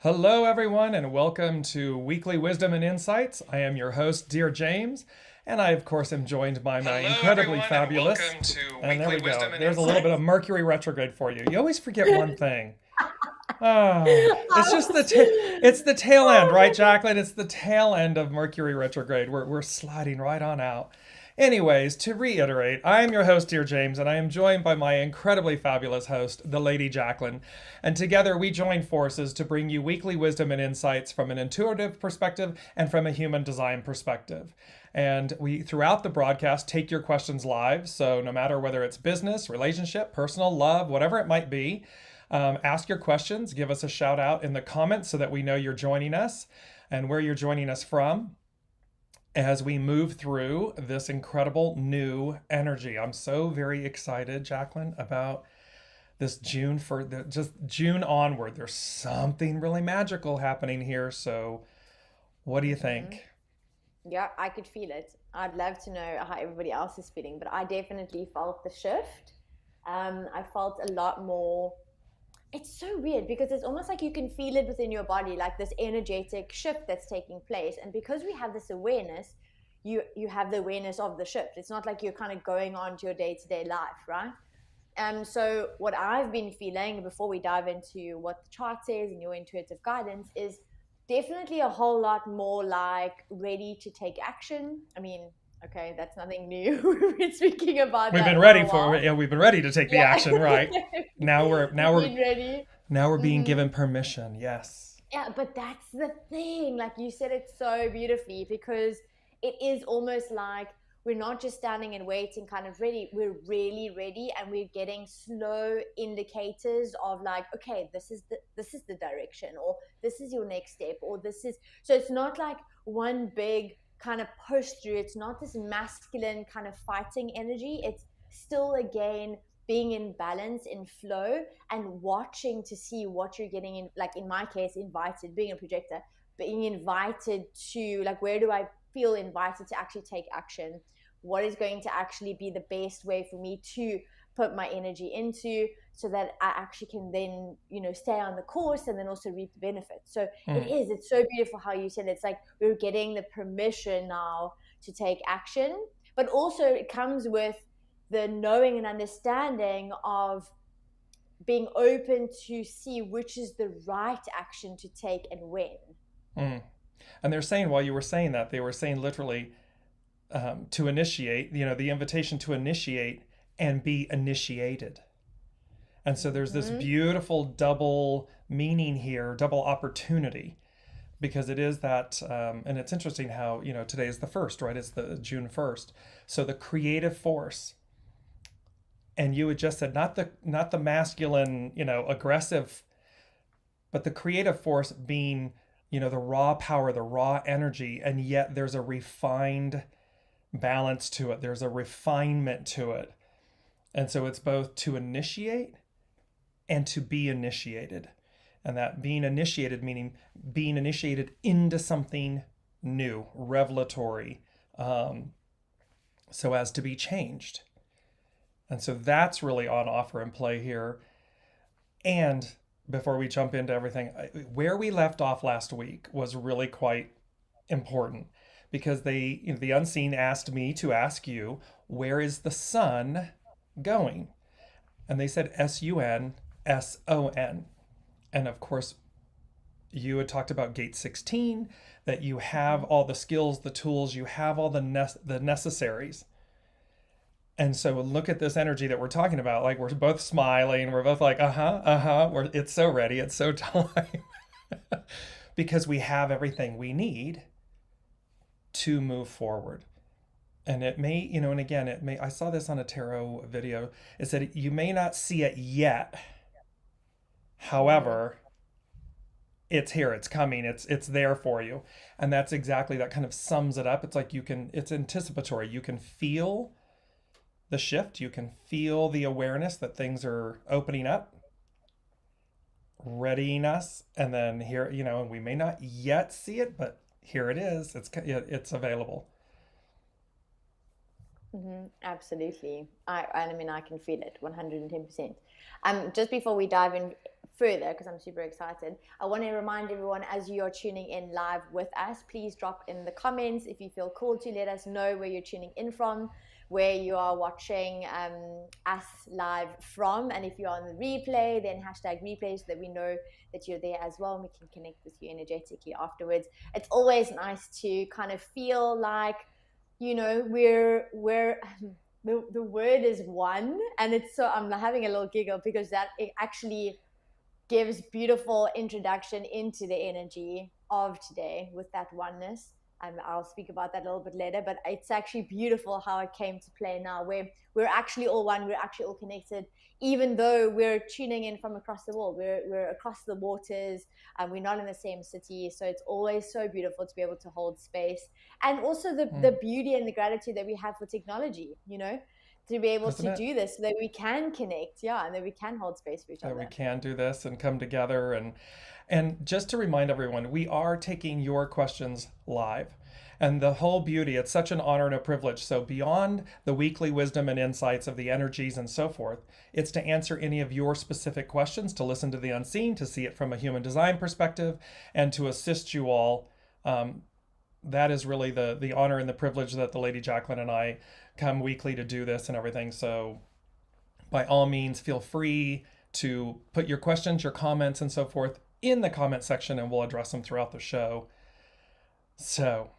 Hello, everyone, and welcome to Weekly Wisdom and Insights. I am your host, Dear James, and I, of course, am joined by my incredibly fabulous. And there we go. There's a little bit of Mercury retrograde for you. You always forget one thing. It's just it's the tail end, right, Jaclyn? It's the tail end of Mercury retrograde. We're sliding right on out. Anyways, to reiterate, I am your host, Dear James, and I am joined by my incredibly fabulous host, the Lady Jaclyn. And together we join forces to bring you weekly wisdom and insights from an intuitive perspective and from a human design perspective. And we, throughout the broadcast, take your questions live. So no matter whether it's business, relationship, personal, love, whatever it might be, ask your questions, give us a shout out in the comments so that we know you're joining us and where you're joining us from as we move through this incredible new energy. I'm so very excited, Jaclyn, about this June just June onward. There's something really magical happening here. So what do you think? Yeah, I could feel it. I'd love to know how everybody else is feeling, but I definitely felt the shift. I felt a lot more. It's so weird because it's almost like you can feel it within your body, like this energetic shift that's taking place. And because we have this awareness, you have the awareness of the shift. It's not like you're kind of going on to your day-to-day life, right? So what I've been feeling before we dive into what the chart says and your intuitive guidance is definitely a whole lot more like ready to take action. I mean, okay, that's nothing new. We've been speaking about We've been that for ready a for while. yeah, we've been ready to take the Yeah. action, right? Now we're We've now we're been ready. now we're being Hmm. given permission. Yes. Yeah, but that's the thing. Like you said it so beautifully because it is almost like we're not just standing and waiting, kind of ready. We're really ready, and we're getting slow indicators of like, okay, this is the direction, or this is your next step, or this is. So it's not like one big kind of push through. It's not this masculine kind of fighting energy. It's still again being in balance, in flow, and watching to see what you're getting in, like in my case, invited, being a projector, being invited to, like, where do I feel invited to actually take action? What is going to actually be the best way for me to put my energy into so that I actually can then, stay on the course and then also reap the benefits. So Mm. it's so beautiful how you said it's like we're getting the permission now to take action, but also it comes with the knowing and understanding of being open to see which is the right action to take and when. Mm. And they're saying, while you were saying that, they were saying literally, to initiate, the invitation to initiate and be initiated. And so there's this Mm-hmm. beautiful double meaning here, double opportunity, because it is that, and it's interesting how, today is the first, right? It's the June 1st. So the creative force, and you had just said not the masculine, aggressive, but the creative force being, the raw power, the raw energy, and yet there's a refined balance to it. There's a refinement to it. And so it's both to initiate and to be initiated. And that being initiated, meaning being initiated into something new, revelatory, so as to be changed. And so that's really on offer and play here. And before we jump into everything, where we left off last week was really quite important because the unseen asked me to ask you, where is the sun going? And they said SUNSON. And of course, you had talked about gate 16, that you have Mm-hmm. all the skills, the tools, you have all the necessaries. And so look at this energy that we're talking about. Like we're both smiling. We're both like, uh-huh, uh-huh. It's so ready. It's so time. Because we have everything we need to move forward. And it may, and again, I saw this on a tarot video. It said, you may not see it yet. Mm-hmm. However, it's here, it's coming, it's there for you. And that's exactly, that kind of sums it up. It's like it's anticipatory. You can feel the shift, you can feel the awareness that things are opening up, readying us, and then here, and we may not yet see it, but here it is. It's available. Absolutely. I mean, I can feel it 110%. Just before we dive in further, because I'm super excited, I want to remind everyone, as you are tuning in live with us, please drop in the comments if you feel called to. Let us know where you're tuning in from, where you are watching us live from, and if you're on the replay, then hashtag replay, so that we know that you're there as well and we can connect with you energetically afterwards. It's always nice to kind of feel like, you know, we're the word is one, and it's so, I'm having a little giggle because that it actually gives beautiful introduction into the energy of today with that oneness. I'll speak about that a little bit later, but it's actually beautiful how it came to play now, where we're actually all one, we're actually all connected, even though we're tuning in from across the world, we're across the waters, and we're not in the same city. So it's always so beautiful to be able to hold space, and also the beauty and the gratitude that we have for technology, you know, to be able to do this so that we can connect, and that we can hold space for each other. That we can do this and come together. And just to remind everyone, we are taking your questions live. And the whole beauty, it's such an honor and a privilege. So beyond the weekly wisdom and insights of the energies and so forth, it's to answer any of your specific questions, to listen to the unseen, to see it from a human design perspective, and to assist you all. That is really the honor and the privilege that the Lady Jaclyn and I come weekly to do this and everything. So by all means, feel free to put your questions, your comments, and so forth in the comment section, and we'll address them throughout the show. So,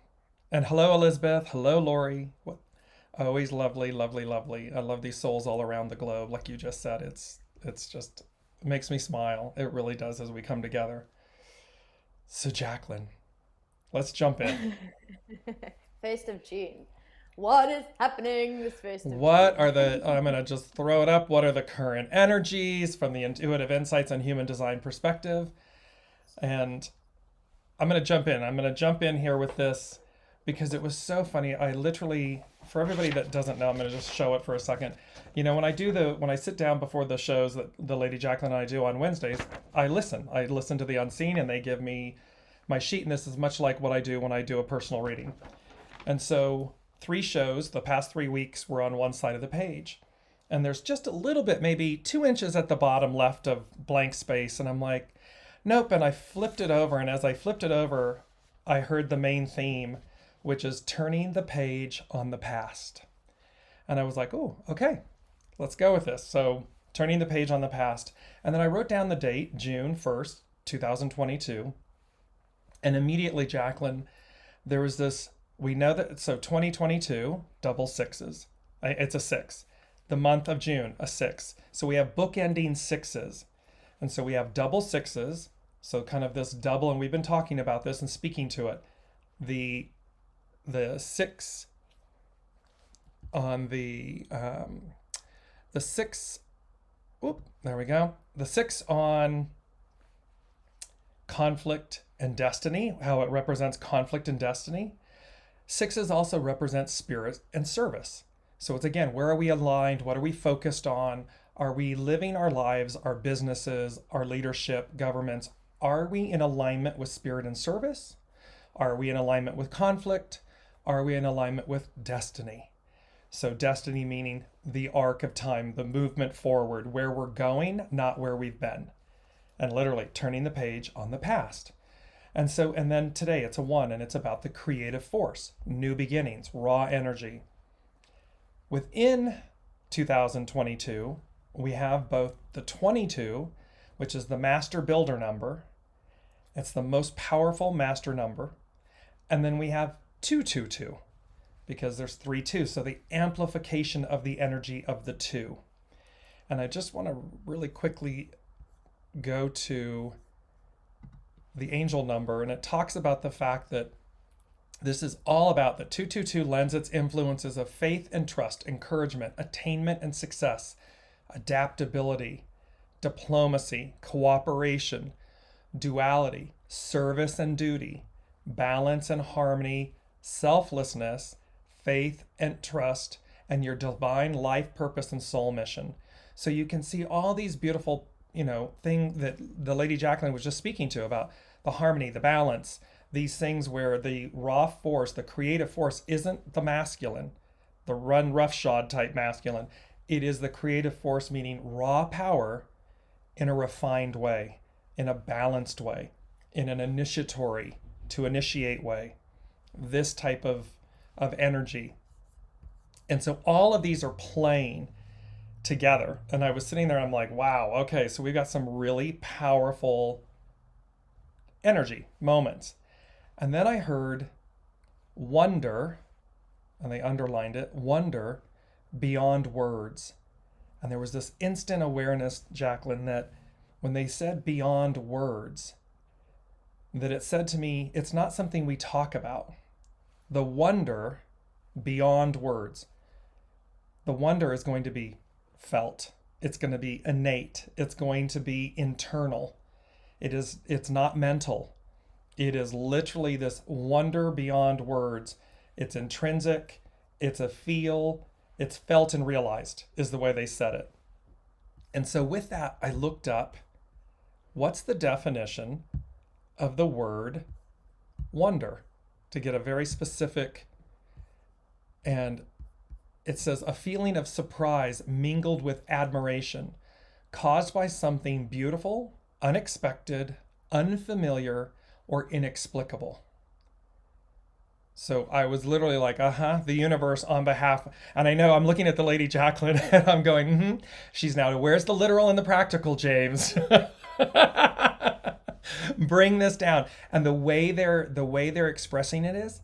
and hello, Elizabeth. Hello, Lori. What? Always lovely, lovely, lovely. I love these souls all around the globe. Like you just said, it's just, it makes me smile. It really does as we come together. So Jaclyn, let's jump in. 1st of June. What is happening this 1st of June? What are I'm going to just throw it up. What are the current energies from the intuitive insights and human design perspective? And I'm going to jump in. I'm going to jump in here with this because it was so funny. I literally, for everybody that doesn't know, I'm going to just show it for a second. You know, when I sit down before the shows that the Lady Jaclyn and I do on Wednesdays, I listen to the unseen, and they give me my sheet. And this is much like what I do when I do a personal reading. And so 3 shows, the past 3 weeks, were on one side of the page. And there's just a little bit, maybe 2 inches at the bottom left of blank space. And I'm like, nope. And I flipped it over. And as I flipped it over, I heard the main theme, which is turning the page on the past. And I was like, oh, okay, let's go with this. So turning the page on the past. And then I wrote down the date, June 1st, 2022. And immediately, Jaclyn, there was this, we know that, so 2022, double sixes. It's a 6. The month of June, a 6. So we have bookending 6s. And so we have double 6s. So kind of this double, and we've been talking about this and speaking to it. The 6 on the 6, there we go. The 6 on conflict and destiny, how it represents conflict and destiny. 6s also represent spirit and service. So it's, again, where are we aligned? What are we focused on? Are we living our lives, our businesses, our leadership, governments? Are we in alignment with spirit and service? Are we in alignment with conflict? Are we in alignment with destiny? So destiny meaning the arc of time, the movement forward, where we're going, not where we've been. And literally turning the page on the past. And so, and then today it's a 1, and it's about the creative force, new beginnings, raw energy. Within 2022, we have both the 22, which is the master builder number. It's the most powerful master number. And then we have 222, because there's 3 2. So the amplification of the energy of the 2. And I just want to really quickly go to the angel number, and it talks about the fact that this is all about the 222 lends its influences of faith and trust, encouragement, attainment and success, adaptability, diplomacy, cooperation, duality, service and duty, balance and harmony, selflessness, faith and trust, and your divine life purpose and soul mission. So you can see all these beautiful, thing that the Lady Jaclyn was just speaking to about the harmony, the balance, these things where the raw force, the creative force isn't the masculine, the run roughshod type masculine. It is the creative force, meaning raw power in a refined way, in a balanced way, in an initiatory, to initiate way, this type of energy. And so all of these are playing together. And I was sitting there, I'm like, wow, okay, so we've got some really powerful energy moments. And then I heard wonder, and they underlined it, wonder beyond words. And there was this instant awareness, Jaclyn, that when they said beyond words, that it said to me, it's not something we talk about. The wonder beyond words. The wonder is going to be felt. It's going to be innate. It's going to be internal. It's not mental. It is literally this wonder beyond words. It's intrinsic. It's a feel. It's felt and realized is the way they said it. And so with that, I looked up, what's the definition of the word wonder, to get a very specific. And it says a feeling of surprise mingled with admiration, caused by something beautiful, unexpected, unfamiliar, or inexplicable. So I was literally like, the universe on behalf. And I know I'm looking at the Lady Jaclyn and I'm going, she's now, where's the literal and the practical, James? Bring this down. And the way they're expressing it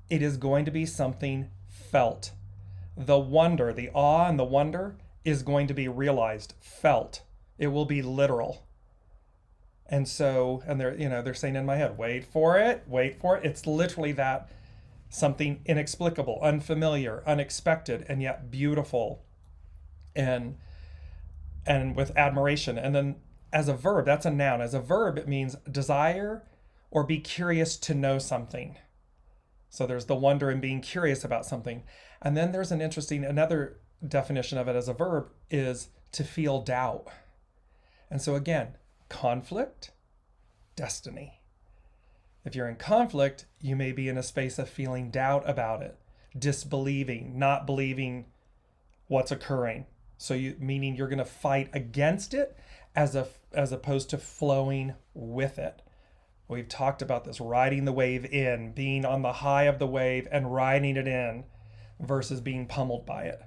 is going to be something felt. The wonder, the awe and the wonder is going to be realized, felt. It will be literal. And so, and they're saying in my head, wait for it. It's literally that, something inexplicable, unfamiliar, unexpected, and yet beautiful, and with admiration. And then as a verb, that's a noun. As a verb, it means desire or be curious to know something. So there's the wonder in being curious about something. And then there's another definition of it as a verb is to feel doubt. And so again, conflict, destiny. If you're in conflict, you may be in a space of feeling doubt about it, disbelieving, not believing what's occurring. So meaning you're going to fight against it as opposed to flowing with it. We've talked about this, riding the wave in, being on the high of the wave and riding it in versus being pummeled by it.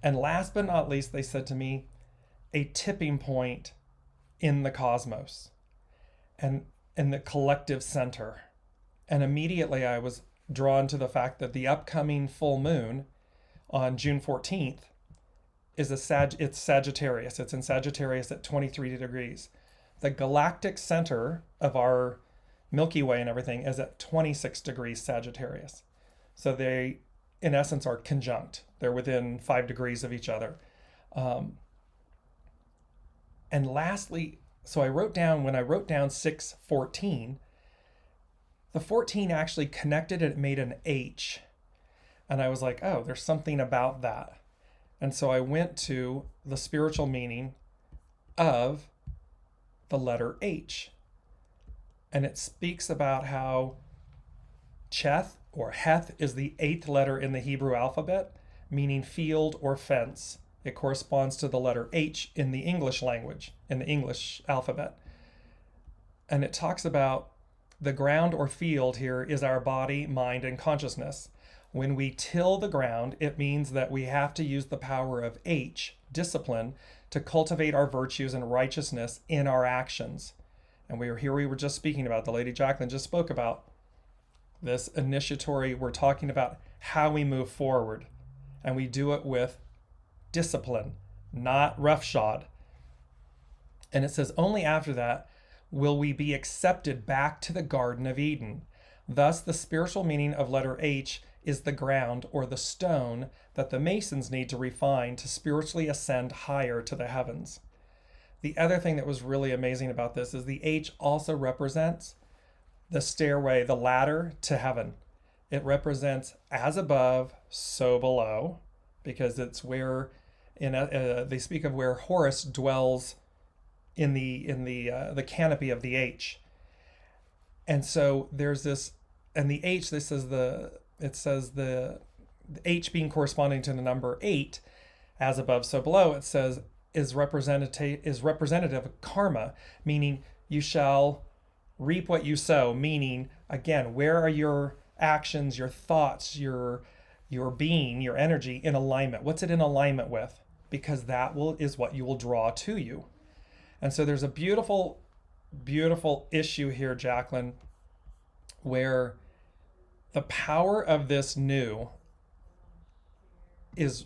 And last but not least, they said to me, a tipping point in the cosmos and in the collective center. And immediately I was drawn to the fact that the upcoming full moon on June 14th is it's Sagittarius. It's in Sagittarius at 23 degrees. The galactic center of our Milky Way and everything is at 26 degrees Sagittarius. So they, in essence, are conjunct. They're within 5 degrees of each other. And lastly, so when I wrote down 614, the 14 actually connected and it made an H. And I was like, oh, there's something about that. And so I went to the spiritual meaning of the letter H. And it speaks about how Cheth or Heth is the 8th letter in the Hebrew alphabet, meaning field or fence. It corresponds to the letter H in the English language, in the English alphabet. And it talks about the ground or field here is our body, mind, and consciousness. When we till the ground, it means that we have to use the power of H, discipline, to cultivate our virtues and righteousness in our actions. And we were just speaking about, the Lady Jaclyn just spoke about this initiatory. We're talking about how we move forward. And we do it with discipline, not roughshod. And it says, only after that will we be accepted back to the Garden of Eden. Thus, the spiritual meaning of letter H is the ground or the stone that the Masons need to refine to spiritually ascend higher to the heavens. The other thing that was really amazing about this is the H also represents the stairway, the ladder to heaven. It represents as above, so below, because it's where they speak of where Horus dwells in the canopy of the H. And so there's this, and the H, it says the H being corresponding to the number 8, as above, so below, it says is representative of karma, meaning you shall reap what you sow, meaning, again, where are your actions, your thoughts, your being, your energy in alignment? What's it in alignment with? Because that is what you will draw to you. And so there's a beautiful, beautiful issue here, Jaclyn, where the power of this new is,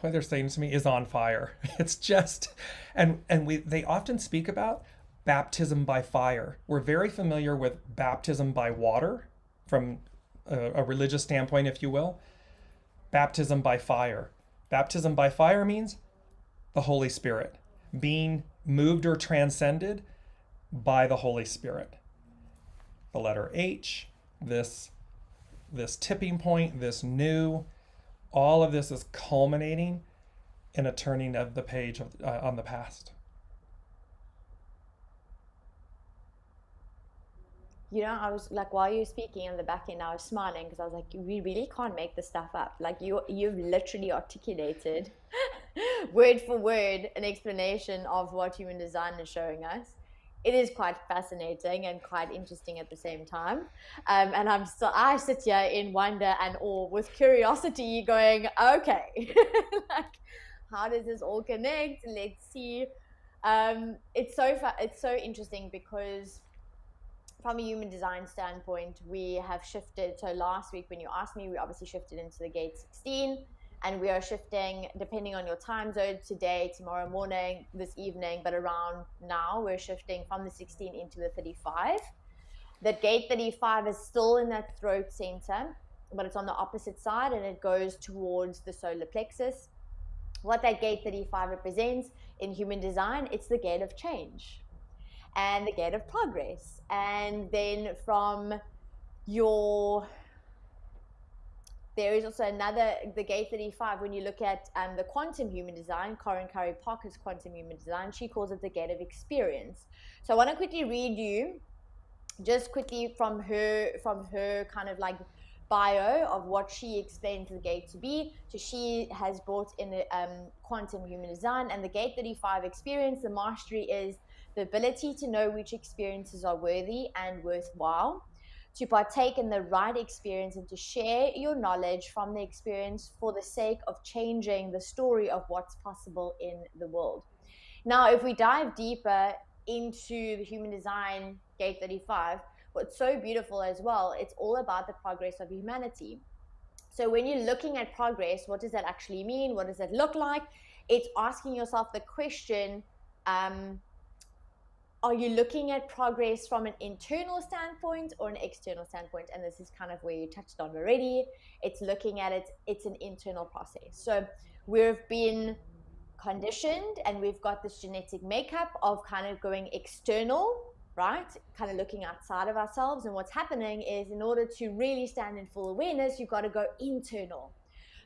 what they're saying to me, is on fire. It's just, and they often speak about baptism by fire. We're very familiar with baptism by water from a religious standpoint, if you will. Baptism by fire. Baptism by fire means the Holy Spirit, being moved or transcended by the Holy Spirit. The letter H, this tipping point, this new, all of this is culminating in a turning of the page on the past. You know, I was like, while you were speaking in the back end, I was smiling because I was like, we really can't make this stuff up. Like you've literally articulated word for word an explanation of what human design is showing us. It is quite fascinating and quite interesting at the same time. And I sit here in wonder and awe with curiosity going, okay, like, how does this all connect? Let's see. It's so interesting because from a human design standpoint, we have shifted. So last week when you asked me, we obviously shifted into the gate 16, and we are shifting depending on your time zone today, tomorrow morning, this evening, but around now we're shifting from the 16 into the 35. That gate 35 is still in that throat center, but it's on the opposite side and it goes towards the solar plexus. What that gate 35 represents in human design, it's the gate of change and the gate of progress. And then from there is also the gate 35, when you look at the quantum human design, Corinne Curry Parker's quantum human design, she calls it the gate of experience. So I want to quickly read you just quickly from her kind of like bio of what she explained the gate to be. So she has brought in quantum human design, and the gate 35 experience, the mastery is the ability to know which experiences are worthy and worthwhile, to partake in the right experience and to share your knowledge from the experience for the sake of changing the story of what's possible in the world. Now, if we dive deeper into the human design gate 35, what's so beautiful as well, it's all about the progress of humanity. So when you're looking at progress, what does that actually mean? What does that look like? It's asking yourself the question, are you looking at progress from an internal standpoint or an external standpoint? And this is kind of where you touched on already. It's looking at it, it's an internal process. So we've been conditioned and we've got this genetic makeup of kind of going external, right? Kind of looking outside of ourselves. And what's happening is, in order to really stand in full awareness, you've got to go internal.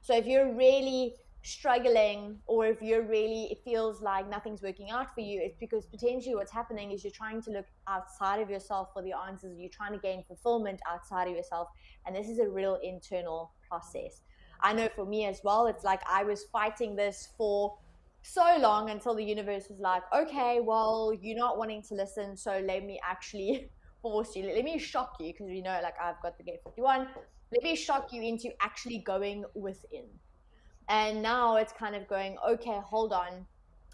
So if you're really struggling, or if it feels like nothing's working out for you, it's because potentially what's happening is you're trying to look outside of yourself for the answers. You're trying to gain fulfillment outside of yourself, and this is a real internal process. I know for me as well, it's like I was fighting this for so long until the universe was like, okay, well, you're not wanting to listen, so let me actually force you, let me shock you, because we know, like, I've got the gate 51, let me shock you into actually going within. And now it's kind of going, okay, hold on,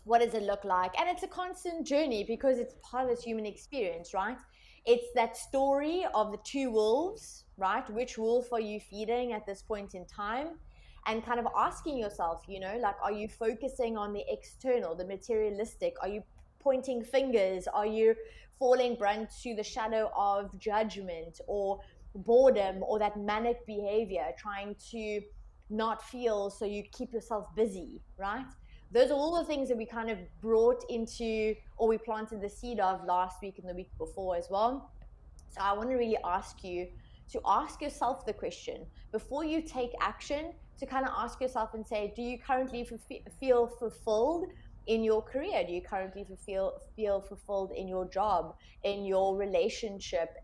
what does it look like? And it's a constant journey because it's part of this human experience, right? It's that story of the two wolves, right? Which wolf are you feeding at this point in time? And kind of asking yourself, like, are you focusing on the external, the materialistic? Are you pointing fingers? Are you falling prey to the shadow of judgment or boredom or that manic behavior, trying to not feel, so you keep yourself busy, right? Those are all the things that we kind of brought into, or we planted the seed of last week and the week before as well. So I want to really ask you to ask yourself the question before you take action, to kind of ask yourself and say, do you currently feel fulfilled in your career? Do you currently feel fulfilled in your job, in your relationship,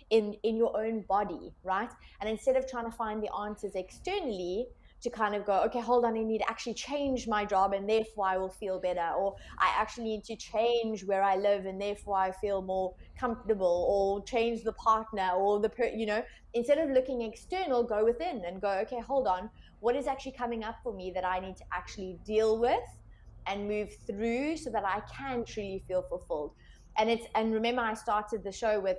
in your own body, right? And instead of trying to find the answers externally, to kind of go, okay, hold on, I need to actually change my job and therefore I will feel better, or I actually need to change where I live and therefore I feel more comfortable, or change the partner or instead of looking external, go within and go, okay, hold on, what is actually coming up for me that I need to actually deal with and move through so that I can truly feel fulfilled. And remember, I started the show with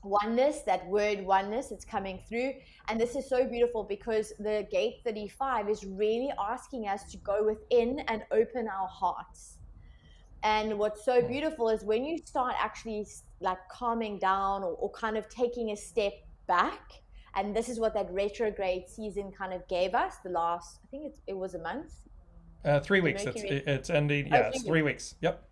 oneness, that word oneness, it's coming through. And this is so beautiful because the gate 35 is really asking us to go within and open our hearts. And what's so beautiful is when you start actually like calming down, or kind of taking a step back. And this is what that retrograde season kind of gave us the last, I think it was a month. 3 weeks. It's ending. Yeah, it's 3 weeks. Yep.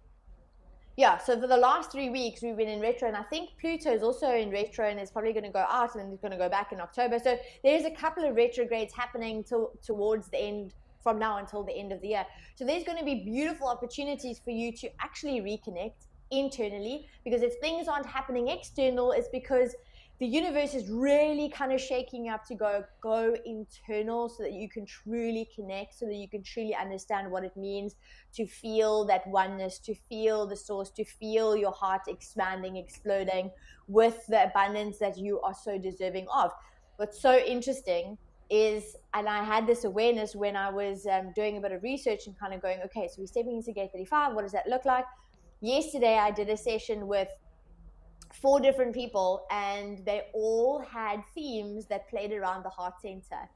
Yeah, so for the last 3 weeks, we've been in retro, and I think Pluto is also in retro and is probably going to go out and then it's going to go back in October. So there's a couple of retrogrades happening towards the end, from now until the end of the year. So there's going to be beautiful opportunities for you to actually reconnect internally, because if things aren't happening external, it's because the universe is really kind of shaking up to go internal, so that you can truly connect, so that you can truly understand what it means to feel that oneness, to feel the source, to feel your heart expanding, exploding with the abundance that you are so deserving of. What's so interesting is, and I had this awareness when I was doing a bit of research and kind of going, okay, so we're stepping into gate 35, what does that look like? Yesterday, I did a session with 4 different people, and they all had themes that played around the heart center.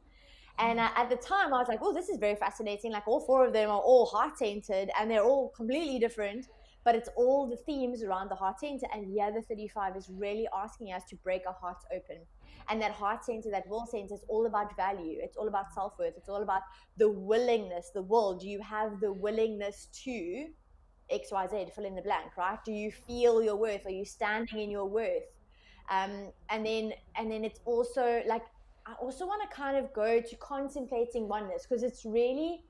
And at the time, I was like, oh, this is very fascinating. Like, all 4 of them are all heart-centered, and they're all completely different, but it's all the themes around the heart center. And yeah, the 35 is really asking us to break our hearts open. And that heart center, that will center, is all about value. It's all about self-worth. It's all about the willingness, the will. Do you have the willingness to XYZ, fill in the blank, right? Do you feel your worth? Are you standing in your worth? And then it's also like, I also want to kind of go to contemplating oneness, because it's really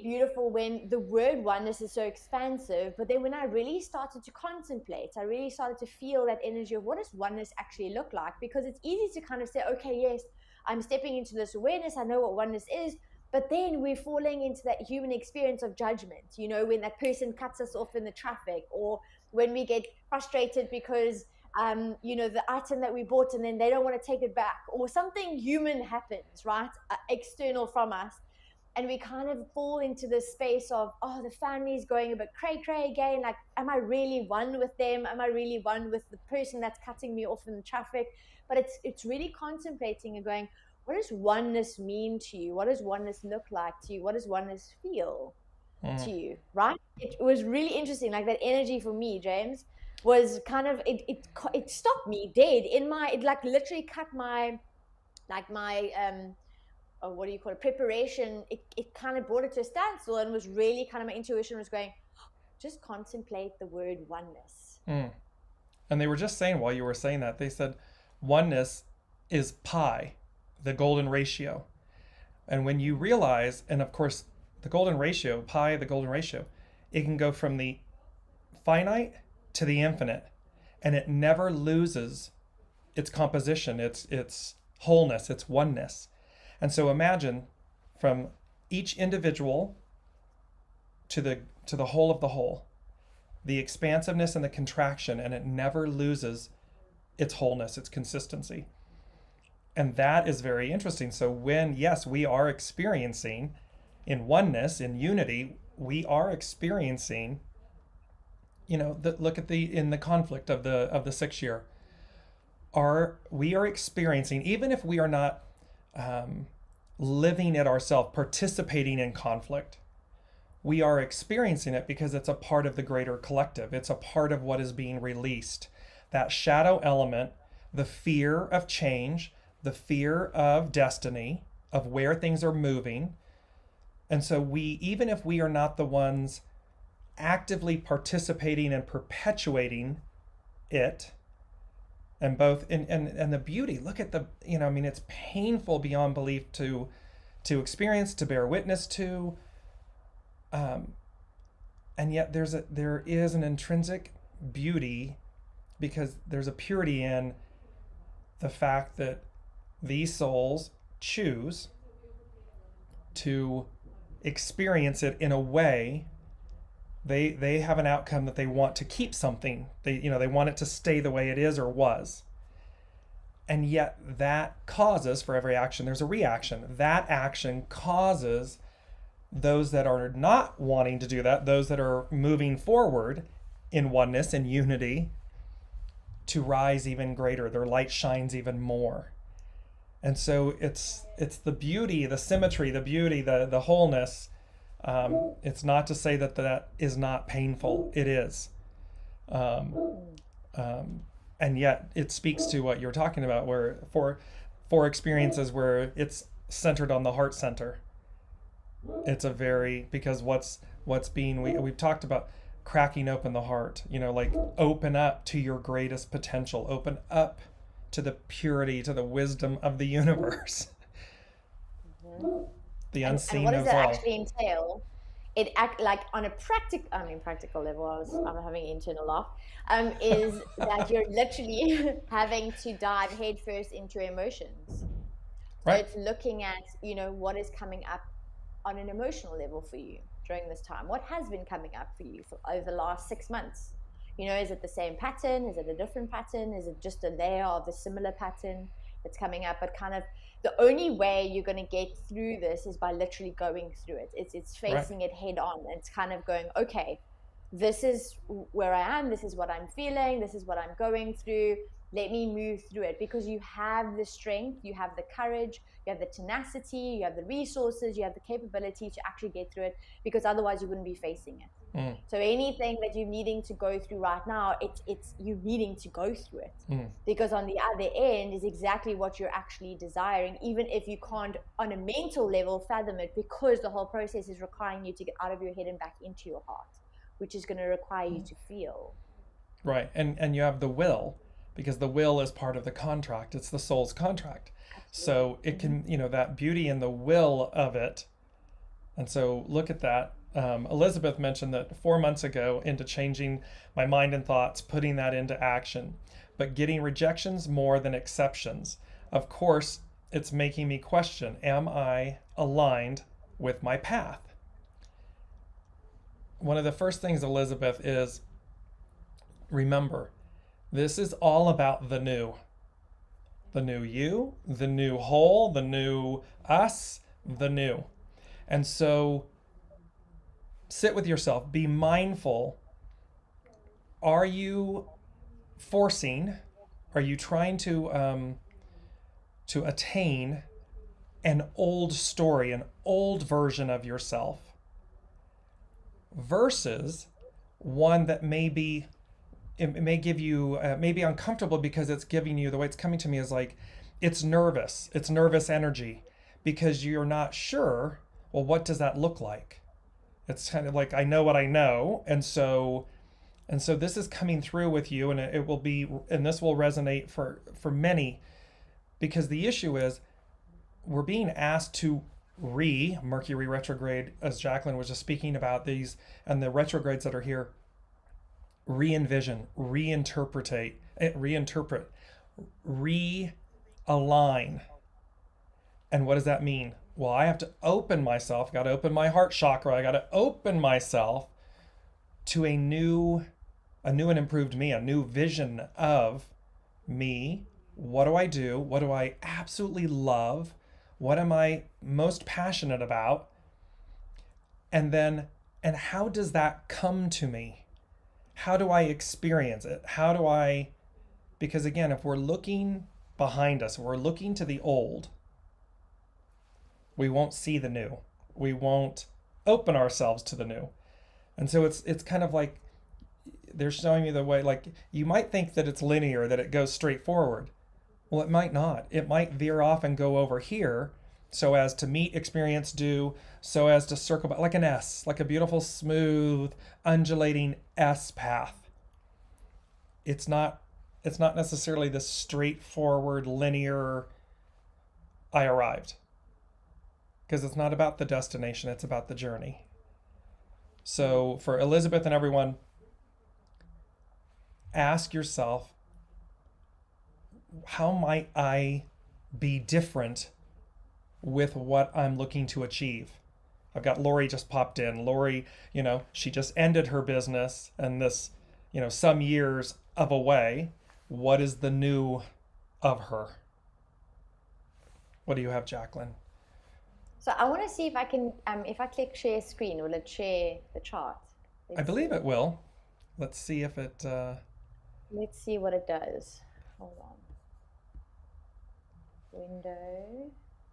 beautiful when the word oneness is so expansive. But then when I really started to contemplate, I really started to feel that energy of what does oneness actually look like? Because it's easy to kind of say, okay, yes, I'm stepping into this awareness, I know what oneness is. But then we're falling into that human experience of judgment, when that person cuts us off in the traffic, or when we get frustrated because, the item that we bought and then they don't want to take it back, or something human happens, right? External from us. And we kind of fall into this space of, oh, the family's going a bit cray-cray again. Like, am I really one with them? Am I really one with the person that's cutting me off in the traffic? But it's really contemplating and going, what does oneness mean to you? What does oneness look like to you? What does oneness feel to you, right? It was really interesting. Like, that energy for me, James, was kind of, it stopped me dead in my, it like literally cut my, like my, what do you call it, preparation. It kind of brought it to a standstill, and was really kind of, my intuition was going, just contemplate the word oneness. And they were just saying, while you were saying that, they said oneness is pi, the golden ratio. And when you realize, and of course the golden ratio, pi, the golden ratio, it can go from the finite to the infinite, and it never loses its composition, its wholeness, its oneness. And so imagine, from each individual to the whole of the whole, the expansiveness and the contraction, and it never loses its wholeness, its consistency. And that is very interesting. So when, yes, we are experiencing in oneness, in unity, we are experiencing, look at in the conflict of the 6 year, we are experiencing, even if we are not living it ourselves, participating in conflict, we are experiencing it because it's a part of the greater collective. It's a part of what is being released. That shadow element, the fear of change, the fear of destiny, of where things are moving. And so even if we are not the ones actively participating and perpetuating it, and the beauty, look at the, it's painful beyond belief to experience, to bear witness to, and yet there is an intrinsic beauty, because there's a purity in the fact that these souls choose to experience it in a way. They have an outcome that they want to keep something. They want it to stay the way it is or was. And yet that causes, for every action, there's a reaction. That action causes those that are not wanting to do that, those that are moving forward in oneness and unity, to rise even greater. Their light shines even more. And so it's the beauty, the symmetry, the beauty, the wholeness. It's not to say that is not painful. It is. And yet it speaks to what you're talking about, where for experiences where it's centered on the heart center. It's because we've talked about cracking open the heart, like open up to your greatest potential, open up to the purity, to the wisdom of the universe. The unseen and what does of that all. actually entail? It act like on a practical level. I'm having an internal laugh. Is that you're literally having to dive headfirst into your emotions. Right. So it's looking at what is coming up on an emotional level for you during this time. What has been coming up for you over the last 6 months? Is it the same pattern? Is it a different pattern? Is it just a layer of the similar pattern that's coming up? But kind of the only way you're going to get through this is by literally going through it. It's facing it head on. And it's kind of going, okay, this is where I am. This is what I'm feeling. This is what I'm going through. Let me move through it, because you have the strength, you have the courage, you have the tenacity, you have the resources, you have the capability to actually get through it, because otherwise you wouldn't be facing it. So anything that you're needing to go through right now, it's you needing to go through it, because on the other end is exactly what you're actually desiring, even if you can't on a mental level fathom it, because the whole process is requiring you to get out of your head and back into your heart, which is going to require you to feel. Right. And you have the will, because the will is part of the contract. It's the soul's contract. Absolutely. So it can, that beauty in the will of it. And so look at that. Elizabeth mentioned that 4 months ago, into changing my mind and thoughts, putting that into action, but getting rejections more than exceptions. Of course, it's making me question, am I aligned with my path? One of the first things, Elizabeth, is remember, this is all about the new. The new you, the new whole, the new us, the new. And so sit with yourself, be mindful. Are you forcing, are you trying to attain an old story, an old version of yourself, versus one that it may give you, maybe uncomfortable, because it's giving you, the way it's coming to me is like, it's nervous energy, because you're not sure, well, what does that look like? It's kind of like, I know what I know. And so this is coming through with you, and it will be, and this will resonate for many, because the issue is we're being asked to Mercury retrograde, as Jaclyn was just speaking about these, and the retrogrades that are here, re-envision, reinterpret, realign. And what does that mean? Well, I have to open myself, got to open my heart chakra, I got to open myself to a new and improved me, a new vision of me. What do I do? What do I absolutely love? What am I most passionate about? And how does that come to me? How do I experience it? Because again, if we're looking behind us, we're looking to the old, we won't see the new. We won't open ourselves to the new. And so it's kind of like they're showing you the way, like you might think that it's linear, that it goes straight forward. Well, it might not. It might veer off and go over here, so as to meet, experience, do, so as to circle back, like an S, like a beautiful, smooth, undulating S path. It's not necessarily this straightforward, linear, I arrived. Because it's not about the destination, it's about the journey. So for Elizabeth and everyone, ask yourself, how might I be different with what I'm looking to achieve. I've got Lori just popped in. Lori, she just ended her business and this, some years of away. What is the new of her? What do you have, Jaclyn? So I want to see if I can, if I click share screen, will it share the chart? I believe it will. Let's see if it... Let's see what it does. Hold on. Window.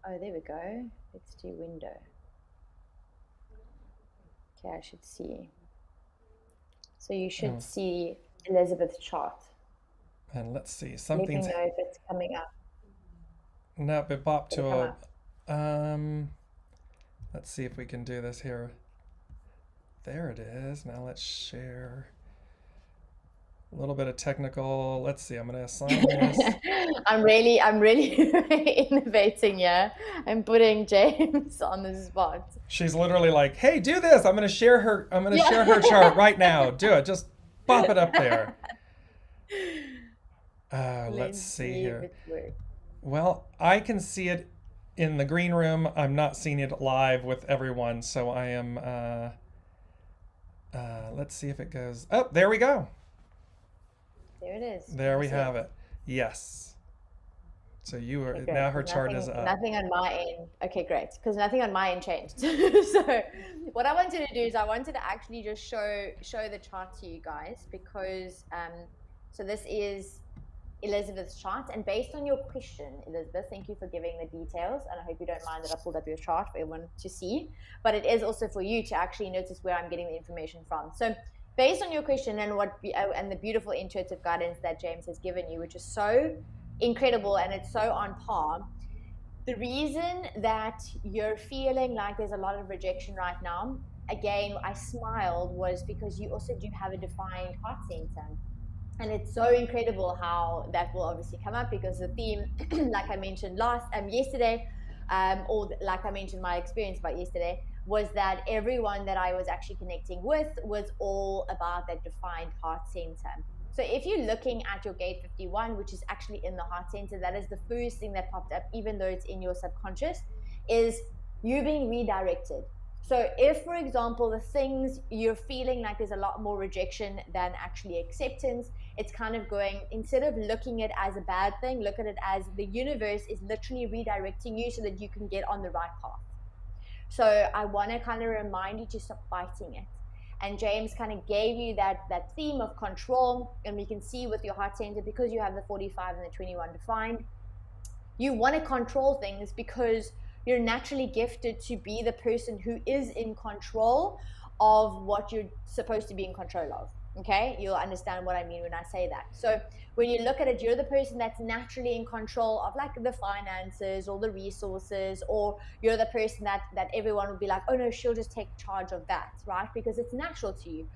Oh, there we go. Let's do window. Okay, I should see. So you should see Elizabeth's chart. And let's see. Let Something's... me know if it's coming up. Nope, it popped to a... Let's see if we can do this here. There it is. Now let's share. A little bit of technical. Let's see. I'm going to assign this. I'm really innovating here. I'm putting James on the spot. She's literally like, "Hey, do this. I'm going to share her. I'm going to share her chart right now. Do it. Just pop it up there." Let's see here. Well, I can see it in the green room. I'm not seeing it live with everyone, so I am. Let's see if it goes. Oh, there we go. There it is. There we have it. Yes. So you are now her chart is up. Nothing on my end. Okay, great. Because nothing on my end changed. So what I wanted to do is I wanted to actually just show the chart to you guys because so this is Elizabeth's chart, and based on your question, Elizabeth, thank you for giving the details, and I hope you don't mind that I pulled up your chart for everyone to see, but it is also for you to actually notice where I'm getting the information from. So based on your question and and the beautiful intuitive guidance that James has given you, which is so incredible and it's so on par, the reason that you're feeling like there's a lot of rejection right now, again, I smiled, was because you also do have a defined heart center. And it's so incredible how that will obviously come up because the theme, like I mentioned yesterday, or like I mentioned my experience about yesterday, was that everyone that I was actually connecting with was all about that defined heart center. So if you're looking at your gate 51, which is actually in the heart center, that is the first thing that popped up, even though it's in your subconscious, is you being redirected. So if, for example, the things you're feeling like there's a lot more rejection than actually acceptance, it's kind of going, instead of looking at it as a bad thing, look at it as the universe is literally redirecting you so that you can get on the right path. So I want to kind of remind you to stop fighting it. And James kind of gave you that theme of control, and we can see with your heart center, because you have the 45 and the 21 defined, you want to control things because you're naturally gifted to be the person who is in control of what you're supposed to be in control of. Okay, you'll understand what I mean when I say that. So when you look at it, you're the person that's naturally in control of like the finances or the resources, or you're the person that everyone would be like, oh no, she'll just take charge of that, right? Because it's natural to you.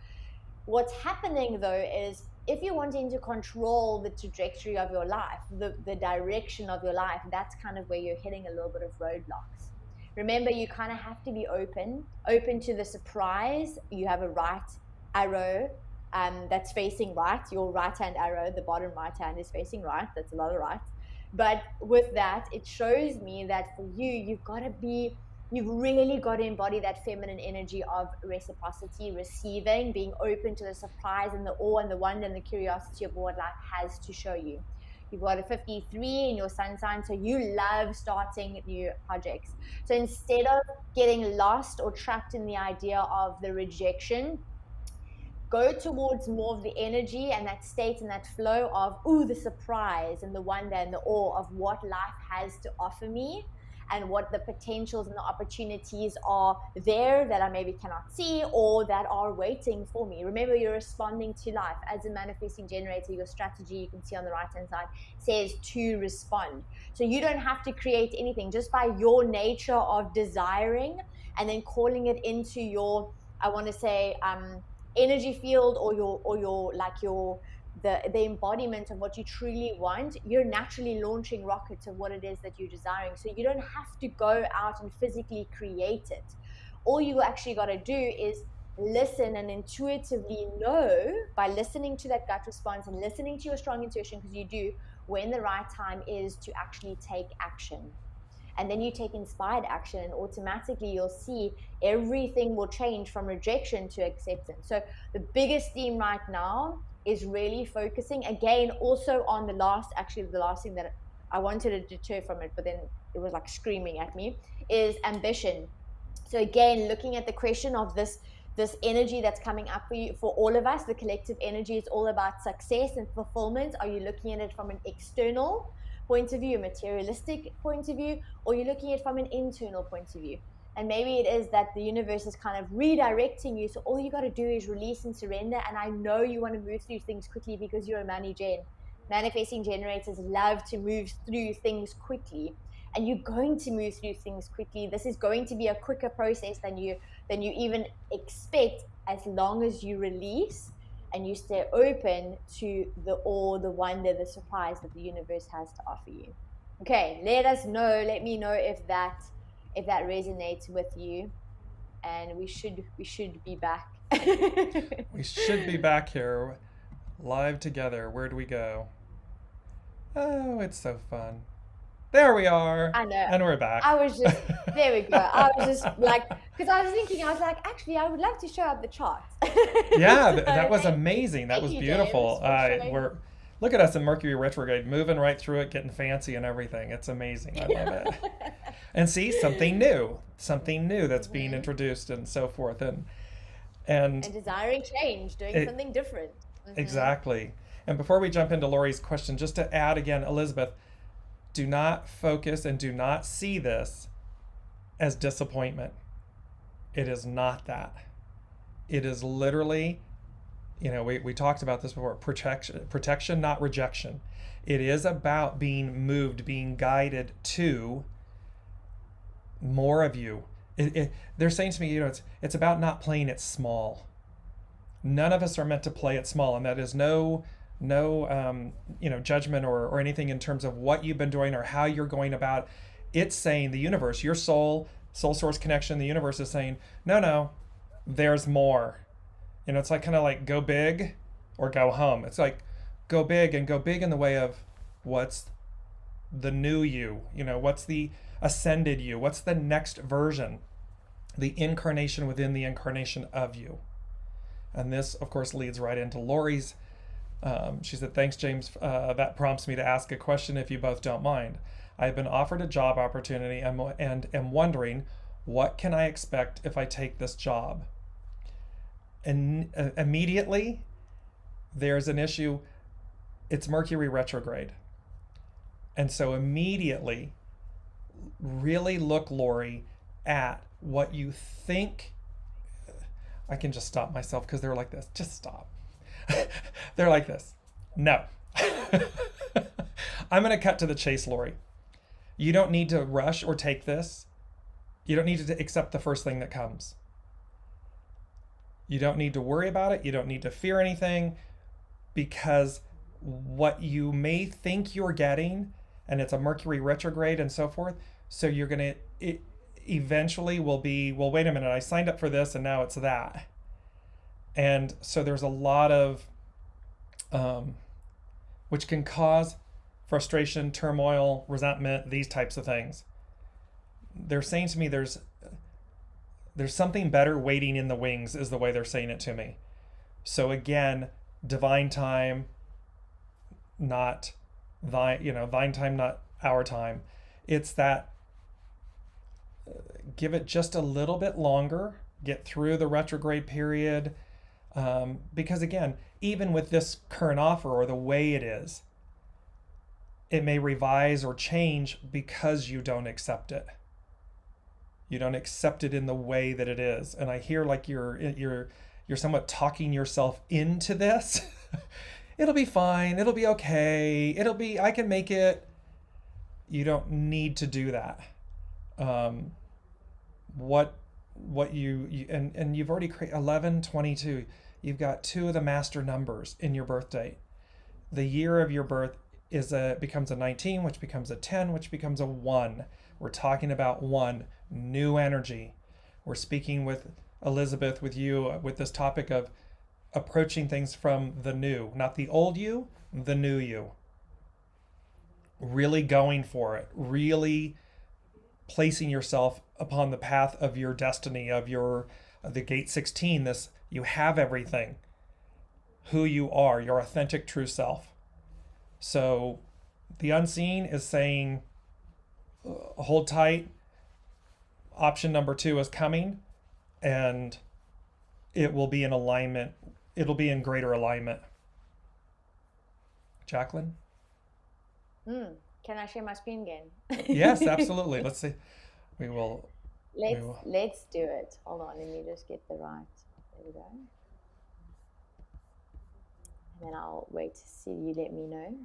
What's happening though is if you're wanting to control the trajectory of your life, the direction of your life, that's kind of where you're hitting a little bit of roadblocks. Remember, you kind of have to be open to the surprise. You have a right arrow that's facing right. Your right hand arrow, the bottom right hand is facing right. That's a lot of right. But with that, it shows me that for you, you've really got to embody that feminine energy of reciprocity, receiving, being open to the surprise and the awe and the wonder and the curiosity of what life has to show you. You've got a 53 in your sun sign, so you love starting new projects. So instead of getting lost or trapped in the idea of the rejection, go towards more of the energy and that state and that flow of, the surprise and the wonder and the awe of what life has to offer me, and what the potentials and the opportunities are there that I maybe cannot see or that are waiting for me. Remember, you're responding to life. As a manifesting generator, your strategy, you can see on the right-hand side, says to respond. So you don't have to create anything. Just by your nature of desiring and then calling it into your, I want to say, energy field or the embodiment of what you truly want, you're naturally launching rockets of what it is that you're desiring. So you don't have to go out and physically create it. All you actually got to do is listen and intuitively know, by listening to that gut response and listening to your strong intuition, because you do, when the right time is to actually take action. and then you take inspired action, and automatically you'll see everything will change from rejection to acceptance. So the biggest theme right now is really focusing again also on the last thing that I wanted to deter from it, but then it was like screaming at me, is ambition. So again, looking at the question of this energy that's coming up for you, for all of us, the collective energy is all about success and fulfillment. Are you looking at it from an external point of view, a materialistic point of view, or you're looking at it from an internal point of view? And maybe it is that the universe is kind of redirecting you. So all you got to do is release and surrender. And I know you want to move through things quickly because you're a money gen. Manifesting generators love to move through things quickly. And you're going to move through things quickly. This is going to be a quicker process than you even expect, as long as you release and you stay open to the awe, the wonder, the surprise that the universe has to offer you. Okay, let me know if that resonates with you, and we should be back. We should be back here live together. Where do we go? Oh, it's so fun. There we are. I know. And we're back. There we go. I was just like, because I was like, actually, I would love to show up the charts. Yeah, that was amazing. That was you, beautiful. James, Look at us in Mercury retrograde, moving right through it, getting fancy and everything. It's amazing. I love it. And see, something new that's being introduced and so forth. And desiring change, doing something different. Exactly. And before we jump into Lori's question, just to add again, Elizabeth, do not focus and do not see this as disappointment. It is not that. It is literally, we talked about this before, protection, not rejection. It is about being moved, being guided to more of you. They're saying to me, it's about not playing it small. None of us are meant to play it small, and that is no judgment or anything in terms of what you've been doing or how you're going about. It's saying the universe, your soul source connection, the universe is saying, no, there's more. It's like kind of like go big or go home. It's like go big in the way of what's the new you, what's the ascended you, what's the next version, the incarnation within the incarnation of you. And this, of course, leads right into Lori's. She said, thanks, James. That prompts me to ask a question if you both don't mind. I have been offered a job opportunity and am wondering, what can I expect if I take this job? And immediately, there's an issue. It's Mercury retrograde. And so immediately, really look, Lori, at what you think. I can just stop myself because they're like this. Just stop. They're like this. No. I'm going to cut to the chase, Lori. You don't need to rush or take this. You don't need to accept the first thing that comes. You don't need to worry about it. You don't need to fear anything, because what you may think you're getting, and it's a Mercury retrograde and so forth, so you're going to, eventually will be, well, wait a minute, I signed up for this and now it's that. And so there's a lot of, which can cause frustration, turmoil, resentment, these types of things. They're saying to me, there's something better waiting in the wings, is the way they're saying it to me. So again, divine time, not thine time, not our time. It's that, give it just a little bit longer, get through the retrograde period. Because again, even with this current offer or the way it is, it may revise or change because you don't accept it. You don't accept it in the way that it is. And I hear like you're somewhat talking yourself into this. It'll be fine. It'll be okay. I can make it. You don't need to do that. What you and you've already created 11, 22. You've got two of the master numbers in your birth date. The year of your birth becomes a 19, which becomes a 10, which becomes a 1. We're talking about 1, new energy. We're speaking with Elizabeth, with you, with this topic of approaching things from the new, not the old you, the new you. Really going for it, really placing yourself upon the path of your destiny, of the gate 16, this, you have everything, who you are, your authentic true self. So the unseen is saying, hold tight. Option number 2 is coming, and it will be in alignment. It'll be in greater alignment. Jaclyn? Can I share my screen again? Yes, absolutely. Let's see. Let's do it. Hold on, let me just get the right. There we go. And then I'll wait to see you let me know.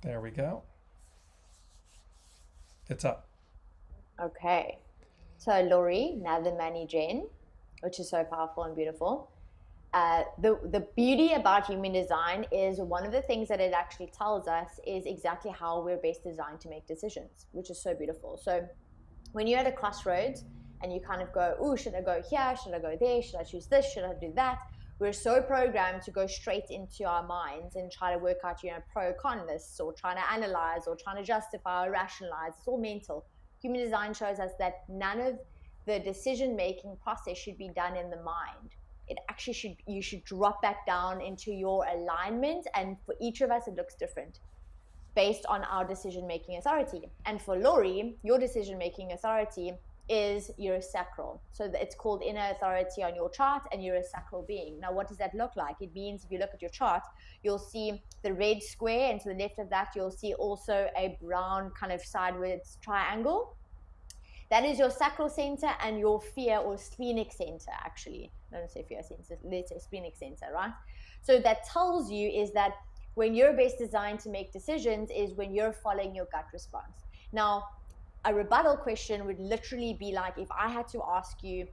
There we go. It's up. Okay. So Laurie, now the Manny Jen, which is so powerful and beautiful. The beauty about human design is one of the things that it actually tells us is exactly how we're best designed to make decisions, which is so beautiful. So when you're at a crossroads and you kind of go, oh, should I go here? Should I go there? Should I choose this? Should I do that? We're so programmed to go straight into our minds and try to work out, pro con lists, or trying to analyze, or trying to justify or rationalize. It's all mental. Human design shows us that none of the decision-making process should be done in the mind. It actually you should drop back down into your alignment, and for each of us it looks different based on our decision-making authority. And for Laurie, your decision-making authority is your sacral. So it's called inner authority on your chart, and you're a sacral being. Now, what does that look like? It means if you look at your chart, you'll see the red square, and to the left of that, you'll see also a brown kind of sideways triangle. That is your sacral center and your fear or splenic center, actually. Don't say fear center, let's say splenic center, right? So that tells you is that when you're best designed to make decisions is when you're following your gut response. Now, a rebuttal question would literally be like, if I had to ask you,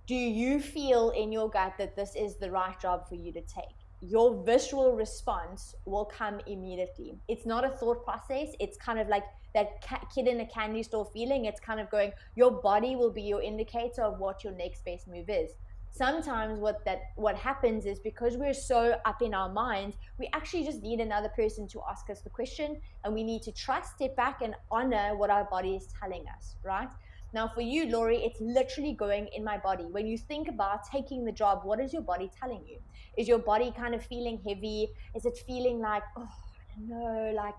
do you feel in your gut that this is the right job for you to take? Your visceral response will come immediately. It's not a thought process. It's kind of like that kid in a candy store feeling. It's kind of going, your body will be your indicator of what your next best move is. Sometimes what happens is because we're so up in our minds, we actually just need another person to ask us the question, and we need to trust, step back, and honor what our body is telling us, right? Now for you, Laurie, it's literally going in my body. When you think about taking the job, what is your body telling you? Is your body kind of feeling heavy? Is it feeling like, oh, I don't know, like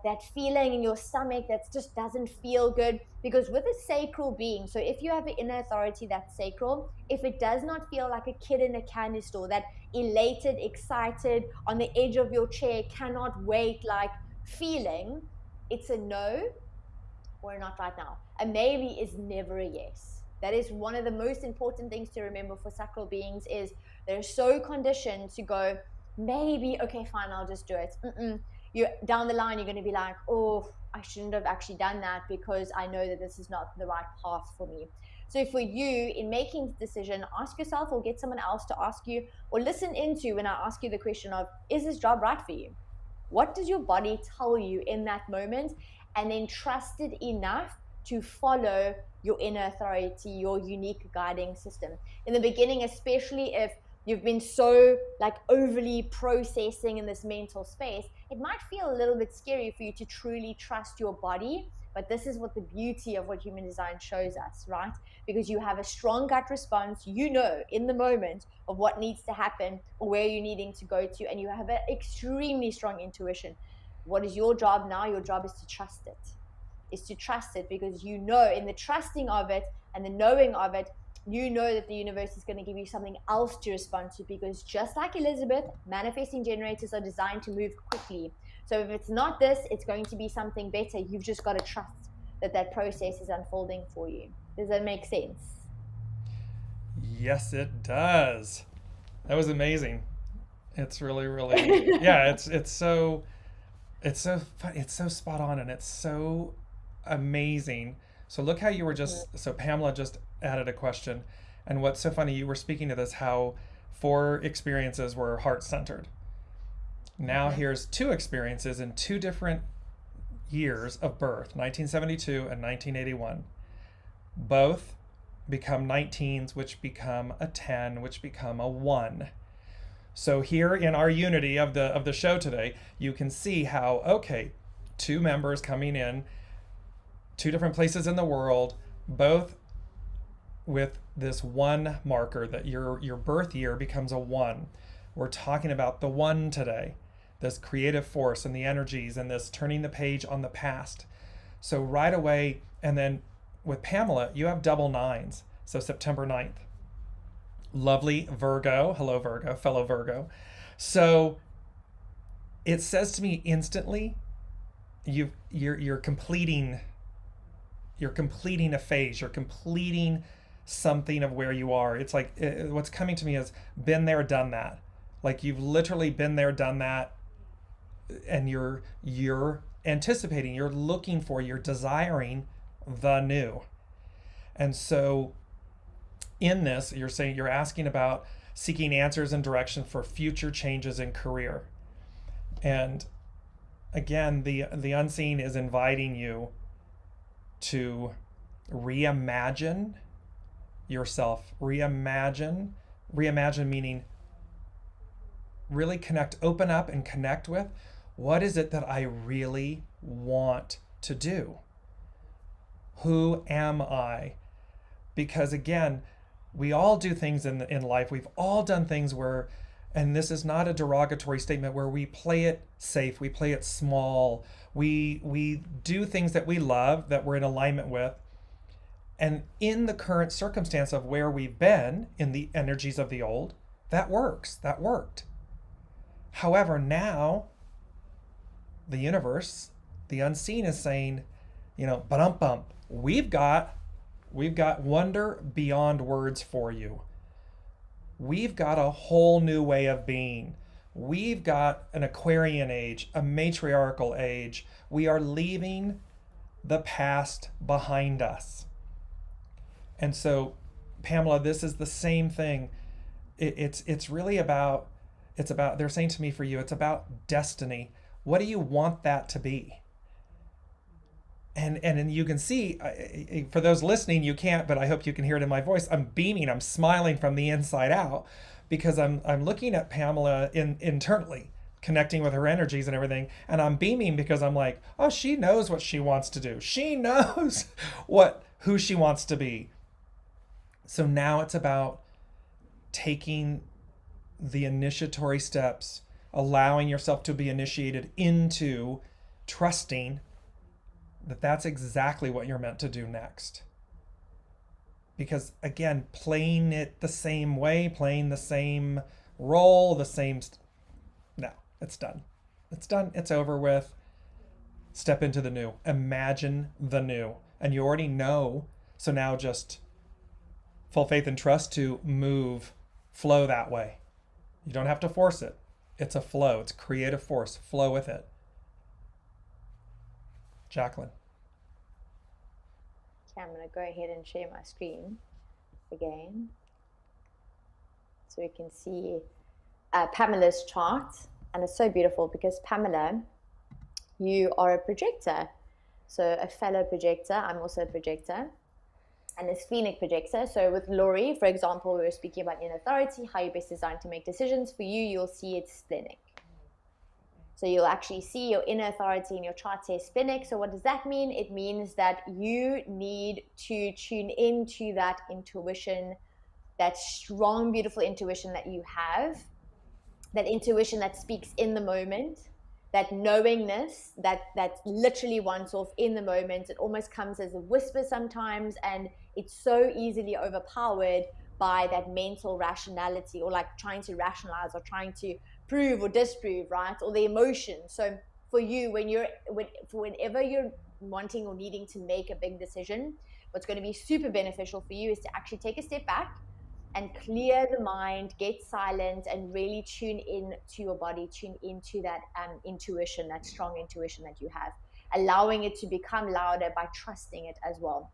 that feeling in your stomach that just doesn't feel good? Because with a sacral being, so if you have an inner authority that's sacral, if it does not feel like a kid in a candy store, that elated, excited, on the edge of your chair, cannot wait, like feeling, it's a no or not right now. A maybe is never a yes. That is one of the most important things to remember for sacral beings, is they're so conditioned to go, maybe, okay, fine, I'll just do it. You're down the line, you're going to be like, oh, I shouldn't have actually done that because I know that this is not the right path for me. So for you, in making the decision, ask yourself or get someone else to ask you, or listen into when I ask you the question of, is this job right for you? What does your body tell you in that moment? And then trust it enough to follow your inner authority, your unique guiding system. In the beginning, especially if you've been so like overly processing in this mental space, it might feel a little bit scary for you to truly trust your body. But this is what the beauty of what human design shows us, right? Because you have a strong gut response, in the moment of what needs to happen or where you're needing to go to, and you have an extremely strong intuition. What is your job now? Your job is to trust it, because in the trusting of it and the knowing of it, that the universe is going to give you something else to respond to, because just like Elizabeth, manifesting generators are designed to move quickly. So if it's not this, it's going to be something better. You've just got to trust that process is unfolding for you. Does that make sense? Yes, it does. That was amazing. It's really, really, yeah, it's so fun. It's so spot on, and it's so amazing. So look how you were so Pamela just added a question, and what's so funny, you were speaking to this, how 4 experiences were heart-centered. Now here's 2 experiences in 2 different years of birth, 1972 and 1981. Both become 19s, which become a 10, which become a 1. So here in our unity of the show today, you can see how, okay, 2 members coming in two different places in the world, both with this one marker that your birth year becomes a one. We're talking about the one today, this creative force and the energies and this turning the page on the past. So right away, and then with Pamela, you have double nines. So September 9th. Lovely Virgo. Hello, Virgo, fellow Virgo. So it says to me instantly, you're completing a phase. You're completing something of where you are. It's like what's coming to me is been there, done that. Like you've literally been there, done that, and you're anticipating, you're looking for, you're desiring the new. And so in this, you're asking about seeking answers and direction for future changes in career. And again, the unseen is inviting you to reimagine yourself. Reimagine meaning really connect, open up and connect with, what is it that I really want to do? Who am I? Because again, we all do things in life. We've all done things where, and this is not a derogatory statement, where we play it safe, we play it small, we do things that we love, that we're in alignment with. And in the current circumstance of where we've been in the energies of the old, that worked. However, now the universe, the unseen, is saying, ba-dum-bum, we've got wonder beyond words for you. We've got a whole new way of being. We've got an Aquarian age, a matriarchal age. We are leaving the past behind us. And so, Pamela, this is the same thing. It's really about, they're saying to me for you, it's about destiny. What do you want that to be? And you can see, for those listening, you can't, but I hope you can hear it in my voice. I'm beaming, I'm smiling from the inside out, because I'm looking at Pamela internally, connecting with her energies and everything. And I'm beaming because I'm like, oh, she knows what she wants to do. She knows who she wants to be. So now it's about taking the initiatory steps, allowing yourself to be initiated into trusting that that's exactly what you're meant to do next. Because again, playing it the same way, playing the same role, no, it's done. It's done. It's over with. Step into the new. Imagine the new. And you already know. So now just full faith and trust to flow that way. You don't have to force it. It's a flow. It's creative force. Flow with it. Jaclyn. Okay, I'm going to go ahead and share my screen again so we can see Pamela's chart. And it's so beautiful because, Pamela, you are a projector. So a fellow projector. I'm also a projector. And a splenic projector. So with Laurie, for example, we were speaking about inner authority, how you're best designed to make decisions. For you, you'll see it's splenic. So you'll actually see your inner authority in your chart says splenic. So what does that mean? It means that you need to tune into that intuition, that strong, beautiful intuition that you have, that intuition that speaks in the moment, that knowingness that literally wants off in the moment. It almost comes as a whisper sometimes, and it's so easily overpowered by that mental rationality, or like trying to rationalize or trying to prove or disprove, right? Or the emotion. So for you, whenever you're wanting or needing to make a big decision, what's going to be super beneficial for you is to actually take a step back and clear the mind, get silent, and really tune in to your body, tune into that intuition, that strong intuition that you have, allowing it to become louder by trusting it as well.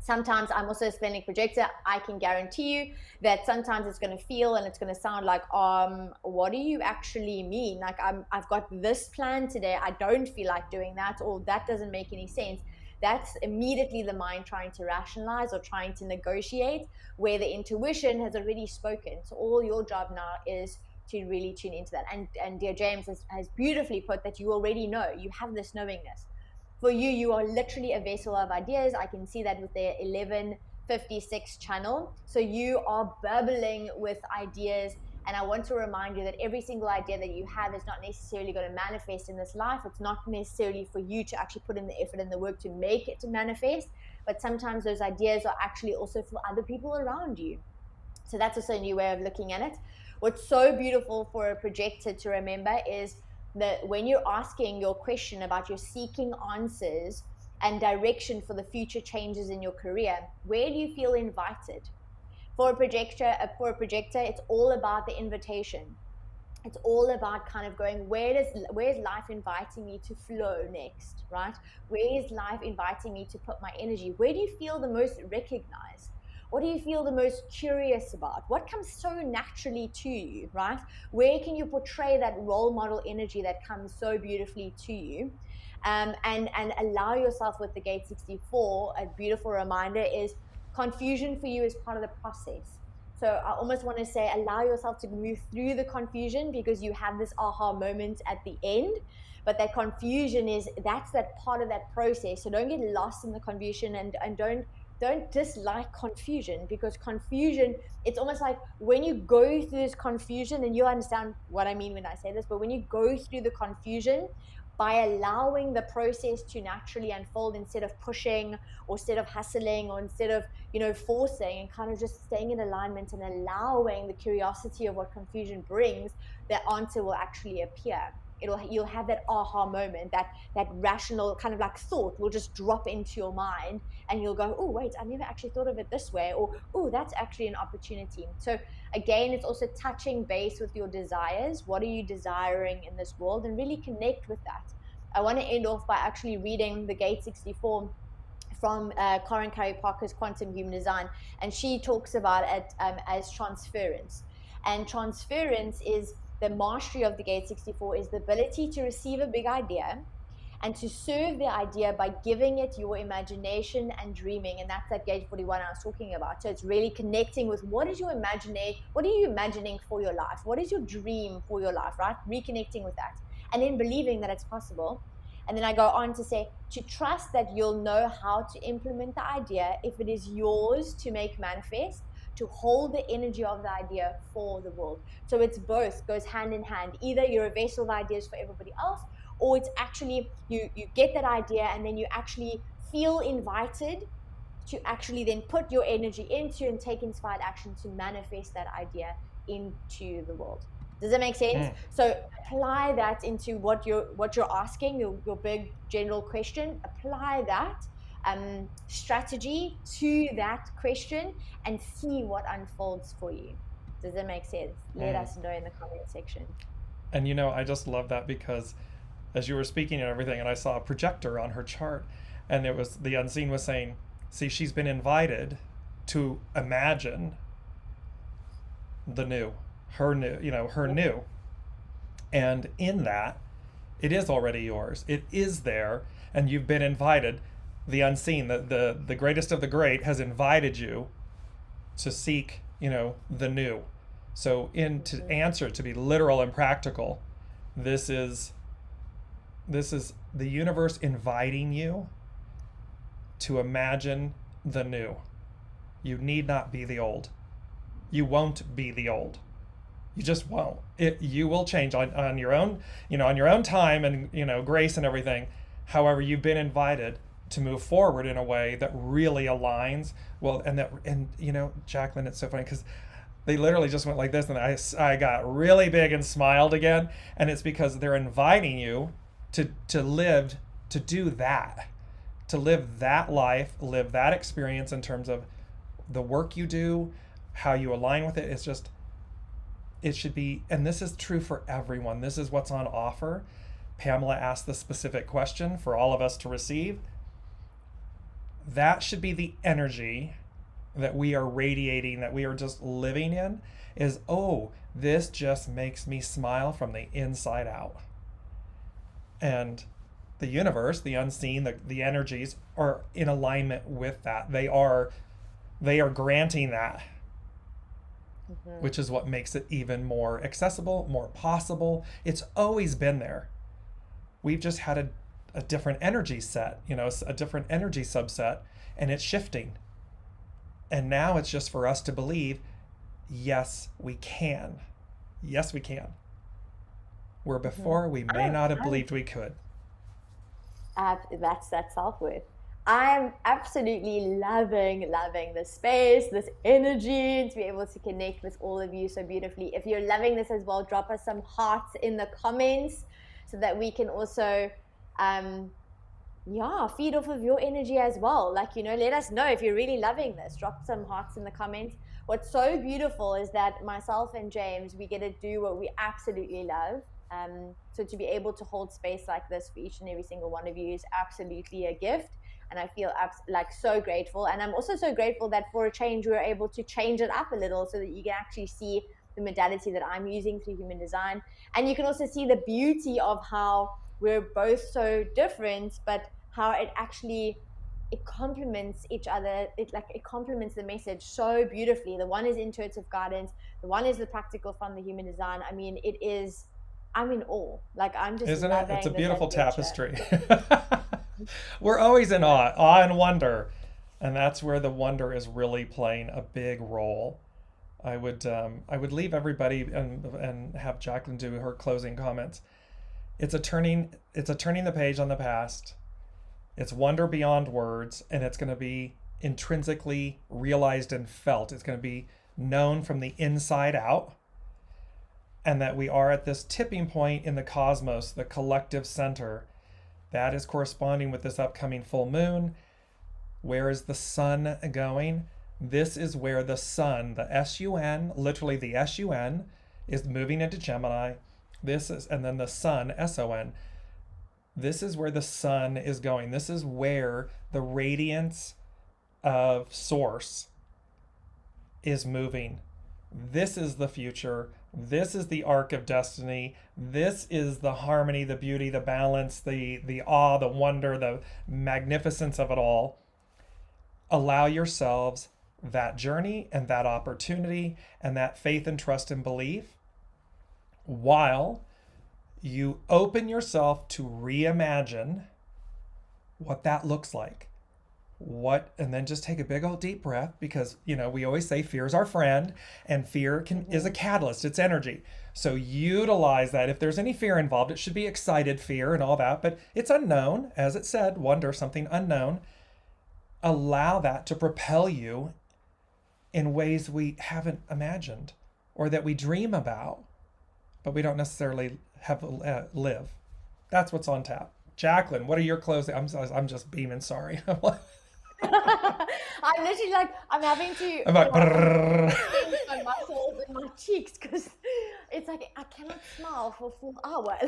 Sometimes I'm also a splenic projector. I can guarantee you that sometimes it's going to feel and it's going to sound like, what do you actually mean? Like I've got this plan today. I don't feel like doing that, or that doesn't make any sense. That's immediately the mind trying to rationalize or trying to negotiate, where the intuition has already spoken. So all your job now is to really tune into that. And DearJames has beautifully put that you already know. You have this knowingness. For you, you are literally a vessel of ideas. I can see that with the 1156 channel. So you are bubbling with ideas. And I want to remind you that every single idea that you have is not necessarily going to manifest in this life. It's not necessarily for you to actually put in the effort and the work to make it to manifest. But sometimes those ideas are actually also for other people around you. So that's also a new way of looking at it. What's so beautiful for a projector to remember is that when you're asking your question about you're seeking answers and direction for the future changes in your career, where do you feel invited? For a projector, it's all about the invitation. It's all about kind of going, where's life inviting me to flow next, right? Where is life inviting me to put my energy? Where do you feel the most recognized? What do you feel the most curious about? What comes so naturally to you, right? Where can you portray that role model energy that comes so beautifully to you? And allow yourself with the gate 64, a beautiful reminder is confusion for you is part of the process. So I almost want to say, allow yourself to move through the confusion because you have this aha moment at the end. But that confusion that's that part of that process. So don't get lost in the confusion and don't dislike confusion, because confusion, it's almost like when you go through this confusion, and you'll understand what I mean when I say this, but when you go through the confusion, by allowing the process to naturally unfold instead of pushing or instead of hustling or instead of forcing, and kind of just staying in alignment and allowing the curiosity of what confusion brings, the answer will actually appear. You'll have that aha moment, that rational kind of like thought will just drop into your mind, and you'll go, oh wait, I never actually thought of it this way, or oh, that's actually an opportunity. So again, it's also touching base with your desires. What are you desiring in this world, and really connect with that. I want to end off by actually reading the Gate 64 from Corinne Curry Parker's Quantum Human Design, and she talks about it as transference. And transference is the mastery of the Gate 64 is the ability to receive a big idea and to serve the idea by giving it your imagination and dreaming. And that's that Gate 41 I was talking about. So it's really connecting with what are you imagining for your life? What is your dream for your life, right? Reconnecting with that. And then believing that it's possible. And then I go on to say, to trust that you'll know how to implement the idea if it is yours to make manifest, to hold the energy of the idea for the world. So it's both, goes hand in hand. Either you're a vessel of ideas for everybody else, or it's actually you get that idea and then you actually feel invited to actually then put your energy into and take inspired action to manifest that idea into the world. Does that make sense? So apply that into what you're asking, your big general question. Apply that strategy to that question and see what unfolds for you. Does that make sense? Let us know in the comment section. And I just love that, because as you were speaking and everything, and I saw a projector on her chart, and it was the unseen was saying, see, she's been invited to imagine the new, her new. And in that, it is already yours. It is there, and you've been invited. The unseen, the greatest of the great, has invited you to seek, the new. So to answer, to be literal and practical, this is the universe inviting you to imagine the new. You need not be the old. You won't be the old. You just won't. You will change on your own, on your own time and, grace and everything. However, you've been invited to move forward in a way that really aligns. Well, and Jaclyn, it's so funny because they literally just went like this, and I got really big and smiled again. And it's because they're inviting you to live, to do that, to live that life, live that experience in terms of the work you do, how you align with it. It should be, and this is true for everyone. This is what's on offer. Pamela asked the specific question for all of us to receive. That should be the energy that we are radiating, that we are just living in, is, oh, this just makes me smile from the inside out. And the universe, the unseen, the energies are in alignment with that. They are granting that, which is what makes it even more accessible, more possible. It's always been there. We've just had a different energy set, a different energy subset, and it's shifting. And now it's just for us to believe, yes, we can. Yes, we can. Where before we may not have believed we could. That's that self-worth. I'm absolutely loving this space, this energy, to be able to connect with all of you so beautifully. If you're loving this as well, drop us some hearts in the comments so that we can also feed off of your energy as well. Let us know if you're really loving this. Drop some hearts in the comments. What's so beautiful is that myself and James, we get to do what we absolutely love. So to be able to hold space like this for each and every single one of you is absolutely a gift. And I feel so grateful. And I'm also so grateful that for a change, we were able to change it up a little so that you can actually see the modality that I'm using through human design. And you can also see the beauty of how we're both so different, but how it complements each other. It complements the message so beautifully. The one is intuitive guidance. The one is the practical from the human design. I mean, I'm in awe. I'm just Isn't loving it? It's a this beautiful adventure. tapestry. We're always in awe and wonder. And that's where the wonder is really playing a big role. I would leave everybody and have Jaclyn do her closing comments. It's a turning the page on the past. It's wonder beyond words, and it's going to be intrinsically realized and felt. It's going to be known from the inside out, and that we are at this tipping point in the cosmos, the collective center. That is corresponding with this upcoming full moon. Where is the sun going? This is where the sun, the S-U-N, literally the S-U-N, is moving into Gemini. And then the sun, S-O-N. This is where the sun is going. This is where the radiance of source is moving. This is the future. This is the arc of destiny. This is the harmony, the beauty, the balance, the awe, the wonder, the magnificence of it all. Allow yourselves that journey and that opportunity and that faith and trust and belief while you open yourself to reimagine what that looks like. And then just take a big old deep breath, because we always say fear is our friend, and fear is a catalyst. It's energy. So utilize that. If there's any fear involved, it should be excited fear and all that, but it's unknown, as it said, wonder, something unknown. Allow that to propel you in ways we haven't imagined or that we dream about, but we don't necessarily live. That's what's on tap. Jaclyn, what are your closing? I'm just beaming. Sorry. I'm literally I'm having to. I'm like, my muscles in my cheeks, because it's I cannot smile for a full hour.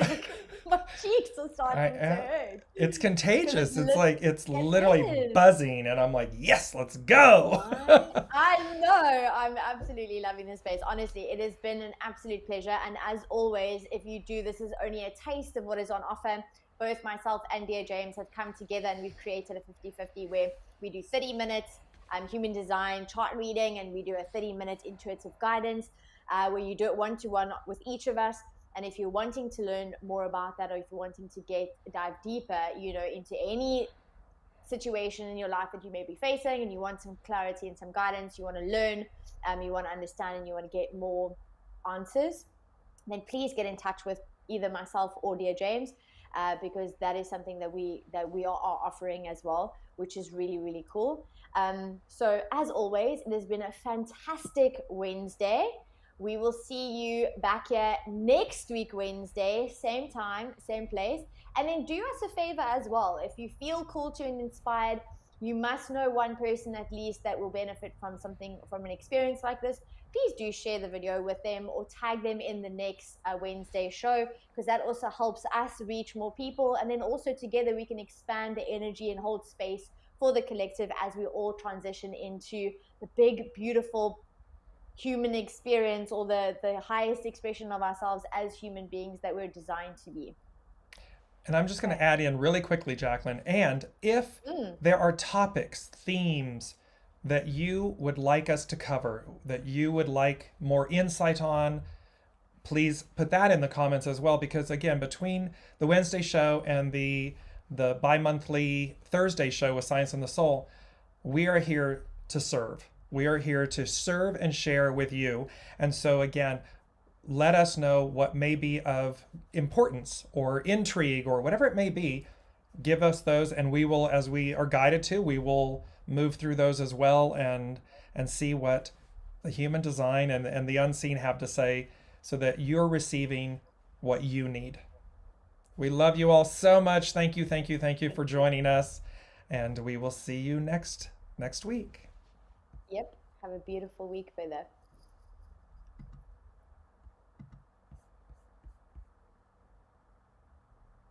My cheeks are starting to hurt. It's contagious. It's literally buzzing, and I'm like, yes, let's go. I know. I'm absolutely loving this space. Honestly, it has been an absolute pleasure. And as always, if you do, this is only a taste of what is on offer. Both myself and DearJames have come together, and we've created a 50-50 where we do 30 minutes human design chart reading, and we do a 30-minute intuitive guidance where you do it one-to-one with each of us. And if you're wanting to learn more about that, or if you're wanting to dive deeper, into any situation in your life that you may be facing, and you want some clarity and some guidance, you want to learn, you want to understand, and you want to get more answers, then please get in touch with either myself or DearJames. Because that is something that we are offering as well, which is really, really cool. So as always, it has been a fantastic Wednesday. We will see you back here next week, Wednesday, same time, same place. And then do us a favor as well. If you feel called to and inspired, you must know one person at least that will benefit from an experience like this. Please do share the video with them or tag them in the next Wednesday show, because that also helps us reach more people. And then also together we can expand the energy and hold space for the collective as we all transition into the big, beautiful human experience, or the highest expression of ourselves as human beings that we're designed to be. And I'm just going to add in really quickly, Jaclyn, and if there are topics, themes that you would like us to cover, that you would like more insight on, please put that in the comments as well. Because again, between the Wednesday show and the the bi-monthly Thursday show with Science and the Soul, we are here to serve. We are here to serve and share with you. And so again, let us know what may be of importance or intrigue or whatever it may be. Give us those, and we will, as we are guided to, we will move through those as well and see what the human design and the unseen have to say, so that you're receiving what you need. We love you all so much. Thank you for joining us, and we will see you next week. Yep. Have a beautiful week further.